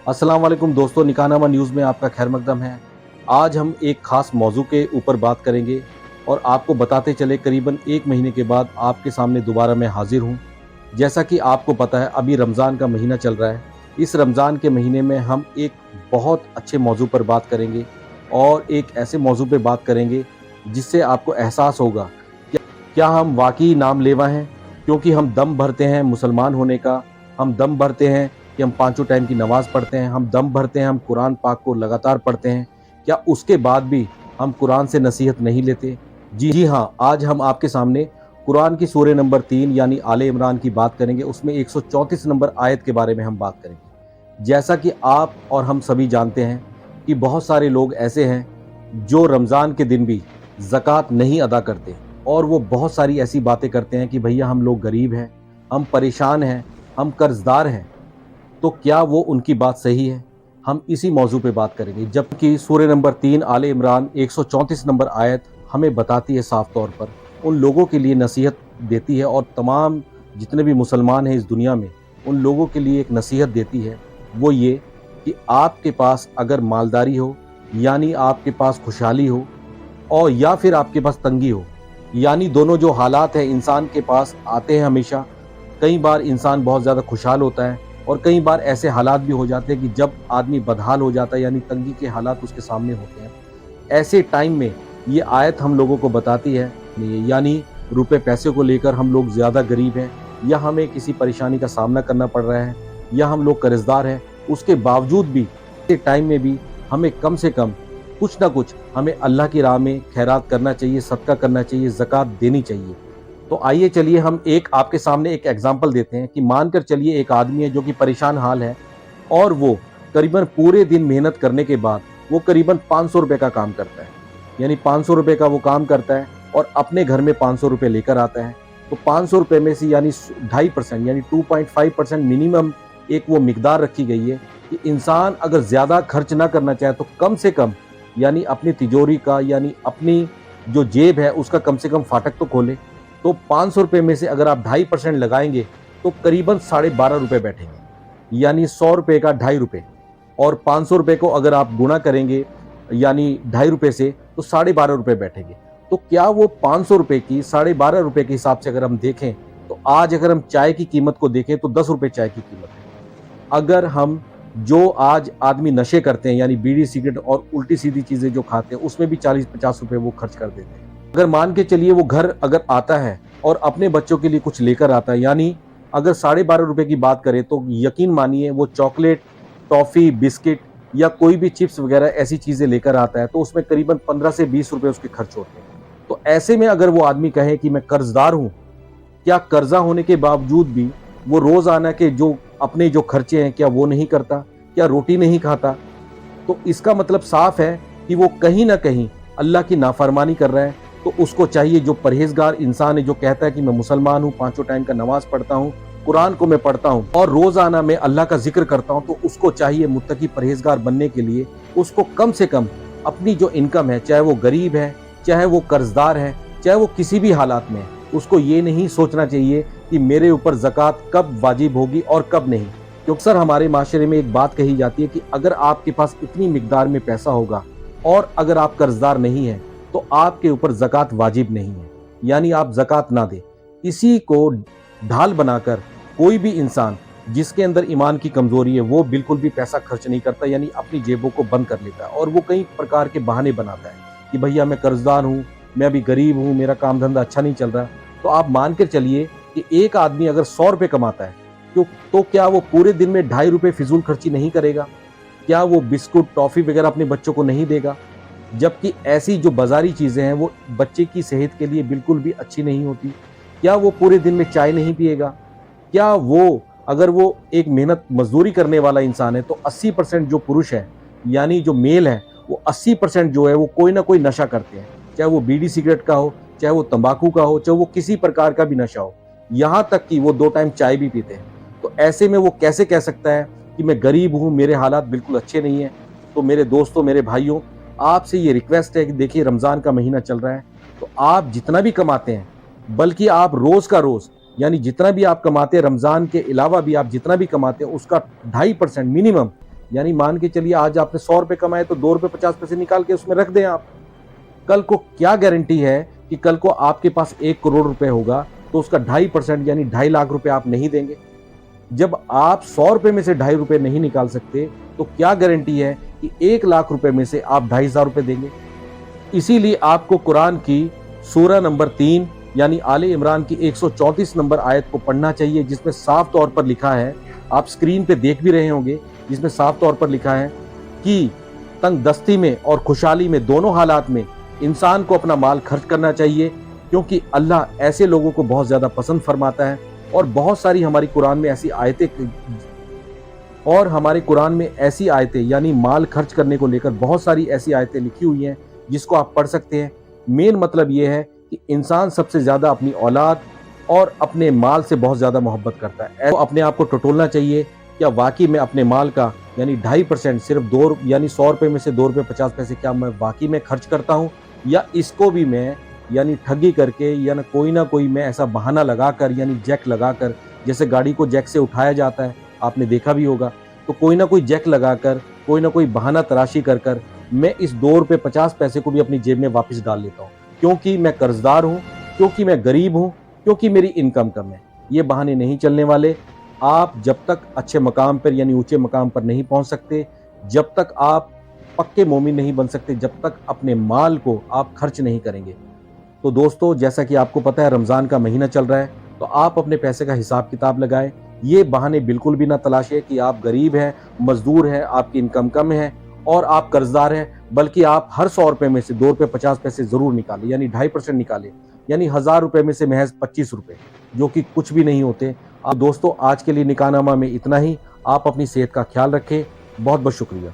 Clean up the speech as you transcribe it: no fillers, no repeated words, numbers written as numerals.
अस्सलाम वालेकुम दोस्तों, निकाहनामा न्यूज़ में आपका खैर मकदम है। आज हम एक ख़ास मौजू के ऊपर बात करेंगे और आपको बताते चले करीबन 1 महीने के बाद आपके सामने दोबारा मैं हाज़िर हूँ। जैसा कि आपको पता है अभी रमज़ान का महीना चल रहा है। इस रमज़ान के महीने में हम एक बहुत अच्छे मौजू पर बात करेंगे और एक ऐसे मौजू पे बात करेंगे जिससे आपको एहसास होगा कि क्या हम वाक़ई नाम लेवा हैं, क्योंकि हम दम भरते हैं मुसलमान होने का, हम दम भरते हैं कि हम पाँचों टाइम की नमाज़ पढ़ते हैं, हम दम भरते हैं हम कुरान पाक को लगातार पढ़ते हैं। क्या उसके बाद भी हम कुरान से नसीहत नहीं लेते? जी हाँ, आज हम आपके सामने कुरान की सूरह नंबर 3 यानी आले इमरान की बात करेंगे। उसमें 134 नंबर आयत के बारे में हम बात करेंगे। जैसा कि आप और हम सभी जानते हैं कि बहुत सारे लोग ऐसे हैं जो रमज़ान के दिन भी ज़कात नहीं अदा करते और वो बहुत सारी ऐसी बातें करते हैं कि भैया हम लोग गरीब हैं, हम परेशान हैं, हम कर्ज़दार हैं। तो क्या वो उनकी बात सही है? हम इसी मौजू पे बात करेंगे, जबकि सूरह नंबर 3 आले इमरान 134 नंबर आयत हमें बताती है साफ तौर पर, उन लोगों के लिए नसीहत देती है और तमाम जितने भी मुसलमान हैं इस दुनिया में उन लोगों के लिए एक नसीहत देती है। वो ये कि आपके पास अगर मालदारी हो यानी आपके पास खुशहाली हो और या फिर आपके पास तंगी हो, यानी दोनों जो हालात हैं इंसान के पास आते हैं हमेशा। कई बार इंसान बहुत ज़्यादा खुशहाल होता है और कई बार ऐसे हालात भी हो जाते हैं कि जब आदमी बदहाल हो जाता है यानी तंगी के हालात उसके सामने होते हैं। ऐसे टाइम में ये आयत हम लोगों को बताती है, यानी रुपए पैसे को लेकर हम लोग ज़्यादा गरीब हैं या हमें किसी परेशानी का सामना करना पड़ रहा है या हम लोग कर्जदार हैं, उसके बावजूद भी ऐसे टाइम में भी हमें कम से कम कुछ ना कुछ हमें अल्लाह की राह में खैरात करना चाहिए, सदका करना चाहिए, ज़कात देनी चाहिए। तो आइए चलिए हम एक आपके सामने एक एग्जांपल देते हैं कि मानकर चलिए एक आदमी है जो कि परेशान हाल है और वो करीबन पूरे दिन मेहनत करने के बाद वो करीबन 500 रुपये का काम करता है, यानी 500 रुपये का वो काम करता है और अपने घर में 500 रुपये लेकर आता है। तो 500 रुपये में से यानी 2.5% यानी 2.5% मिनिमम एक वो मिकदार रखी गई है कि इंसान अगर ज़्यादा खर्च ना करना चाहे तो कम से कम यानी अपनी तिजोरी का यानी अपनी जो जेब है उसका कम से कम फाटक तो खोले। तो 500 रुपये में से अगर आप 2.5% लगाएंगे तो करीबन 12.5 रुपये बैठेंगे, यानी 100 रुपये का 2.5 रुपये और 500 रुपये को अगर आप गुणा करेंगे यानी 2.5 रुपये से तो 12.5 रुपये बैठेंगे। तो क्या वो 500 रुपये की 12.5 रुपये के हिसाब से अगर हम देखें तो आज अगर हम चाय की कीमत को देखें तो 10 रुपये चाय की कीमत है। अगर हम जो आज आदमी नशे करते हैं यानी बीड़ी सिगरेट और उल्टी सीधी चीज़ें जो खाते हैं उसमें भी 40-50 रुपये वो खर्च कर देते हैं। अगर मान के चलिए वो घर अगर आता है और अपने बच्चों के लिए कुछ लेकर आता है, यानी अगर 12.5 रुपये की बात करें तो यकीन मानिए वो चॉकलेट, टॉफ़ी, बिस्किट या कोई भी चिप्स वगैरह ऐसी चीज़ें लेकर आता है तो उसमें करीबन 15 से 20 रुपये उसके खर्च होते हैं। तो ऐसे में अगर वो आदमी कहे कि मैं कर्जदार हूँ, क्या कर्जा होने के बावजूद भी वो रोज़ाना के जो अपने जो खर्चे हैं क्या वो नहीं करता, क्या रोटी नहीं खाता? तो इसका मतलब साफ है कि वो कहीं ना कहीं अल्लाह की नाफरमानी कर रहा है। तो उसको चाहिए, जो परहेजगार इंसान है जो कहता है कि मैं मुसलमान हूँ, 5 टाइम का नमाज पढ़ता हूँ, कुरान को मैं पढ़ता हूँ और रोज़ाना मैं अल्लाह का जिक्र करता हूँ, तो उसको चाहिए मुत्तकी परहेजगार बनने के लिए उसको कम से कम अपनी जो इनकम है, चाहे वो गरीब है, चाहे वो कर्जदार है, चाहे वो किसी भी हालात में है, उसको ये नहीं सोचना चाहिए कि मेरे ऊपर ज़कात कब वाजिब होगी और कब नहीं। क्योंकि अक्सर हमारे माशरे में एक बात कही जाती है कि अगर आपके पास इतनी मिकदार में पैसा होगा और अगर आप कर्जदार नहीं हैं तो आपके ऊपर ज़कात वाजिब नहीं है, यानी आप ज़कात ना दें। इसी को ढाल बनाकर कोई भी इंसान जिसके अंदर ईमान की कमज़ोरी है वो बिल्कुल भी पैसा खर्च नहीं करता, यानी अपनी जेबों को बंद कर लेता है और वो कई प्रकार के बहाने बनाता है कि भैया मैं कर्जदार हूँ, मैं अभी गरीब हूँ, मेरा काम धंधा अच्छा नहीं चल रहा। तो आप मान कर चलिए कि एक आदमी अगर 100 रुपये कमाता है तो क्या वो पूरे दिन में 2.5 रुपये फिजूल खर्ची नहीं करेगा? क्या वो बिस्कुट, टॉफ़ी वगैरह अपने बच्चों को नहीं देगा? जबकि ऐसी जो बाज़ारी चीज़ें हैं वो बच्चे की सेहत के लिए बिल्कुल भी अच्छी नहीं होती। क्या वो पूरे दिन में चाय नहीं पिएगा? क्या वो अगर वो एक मेहनत मजदूरी करने वाला इंसान है तो 80% जो पुरुष है यानी जो मेल है वो 80% जो है वो कोई ना कोई नशा करते हैं, चाहे वो बीड़ी सिगरेट का हो, चाहे वो तंबाकू का हो, चाहे वो किसी प्रकार का भी नशा हो, यहाँ तक कि वो 2 टाइम चाय भी पीते हैं। तो ऐसे में वो कैसे कह सकता है कि मैं गरीब हूँ, मेरे हालात बिल्कुल अच्छे नहीं हैं? तो मेरे दोस्तों, मेरे भाइयों, आपसे ये रिक्वेस्ट है कि देखिए रमज़ान का महीना चल रहा है, तो आप जितना भी कमाते हैं, बल्कि आप रोज़ का रोज़ यानी जितना भी आप कमाते हैं रमज़ान के अलावा भी आप जितना भी कमाते हैं उसका 2.5% मिनिमम यानी मान के चलिए आज आपने 100 रुपए कमाए तो 2 रुपए 50 पैसे निकाल के उसमें रख दें आप। कल को क्या गारंटी है कि कल को आपके पास 1 करोड़ रुपए होगा तो उसका 2.5% यानी 2.5 लाख रुपए आप नहीं देंगे। जब आप 100 रुपए में से 2.5 रुपए नहीं निकाल सकते तो क्या गारंटी है कि 1 लाख रुपए में से आप 2,500 रुपए देंगे। इसीलिए आपको कुरान की सूरह नंबर 3 यानी आले इमरान की 134 नंबर आयत को पढ़ना चाहिए, जिसमें साफ तौर पर लिखा है, आप स्क्रीन पे देख भी रहे होंगे, जिसमें साफ तौर पर लिखा है कि तंग दस्ती में और खुशहाली में दोनों हालात में इंसान को अपना माल खर्च करना चाहिए, क्योंकि अल्लाह ऐसे लोगों को बहुत ज्यादा पसंद फरमाता है। और बहुत सारी हमारी कुरान में ऐसी आयतें यानी माल खर्च करने को लेकर बहुत सारी ऐसी आयतें लिखी हुई हैं जिसको आप पढ़ सकते हैं। मेन मतलब ये है कि इंसान सबसे ज्यादा अपनी औलाद और अपने माल से बहुत ज्यादा मोहब्बत करता है। तो अपने आप को टटोलना चाहिए, क्या वाकई में अपने माल का यानी 2.5% सिर्फ 2 यानी 100 रुपए में से 2 रुपए 50 पैसे क्या मैं वाकई में खर्च करता हूँ, या इसको भी मैं यानी ठगी करके या ना कोई मैं ऐसा बहाना लगाकर यानी जैक लगाकर, जैसे गाड़ी को जैक से उठाया जाता है आपने देखा भी होगा, तो कोई ना कोई जैक लगाकर कोई ना कोई बहाना तराशी कर मैं इस 2 रुपए 50 पैसे को भी अपनी जेब में वापस डाल लेता हूँ, क्योंकि मैं कर्जदार हूँ, क्योंकि मैं गरीब हूँ, क्योंकि मेरी इनकम कम है। ये बहाने नहीं चलने वाले। आप जब तक अच्छे मकाम पर यानी ऊंचे मकाम पर नहीं पहुंच सकते, जब तक आप पक्के मोमिन नहीं बन सकते, जब तक अपने माल को आप खर्च नहीं करेंगे। तो दोस्तों, जैसा कि आपको पता है रमज़ान का महीना चल रहा है, तो आप अपने पैसे का हिसाब किताब लगाएं। ये बहाने बिल्कुल भी ना तलाशें कि आप गरीब हैं, मजदूर हैं, आपकी इनकम कम है और आप कर्जदार हैं, बल्कि आप हर 100 रुपए में से 2 रुपए 50 पैसे जरूर निकालें, यानी 2.5% निकालें, यानी 1000 रुपए में से महज 25 रुपए, जो कि कुछ भी नहीं होते। दोस्तों, आज के लिए निकाहनामा में इतना ही। आप अपनी सेहत का ख्याल रखें। बहुत बहुत शुक्रिया।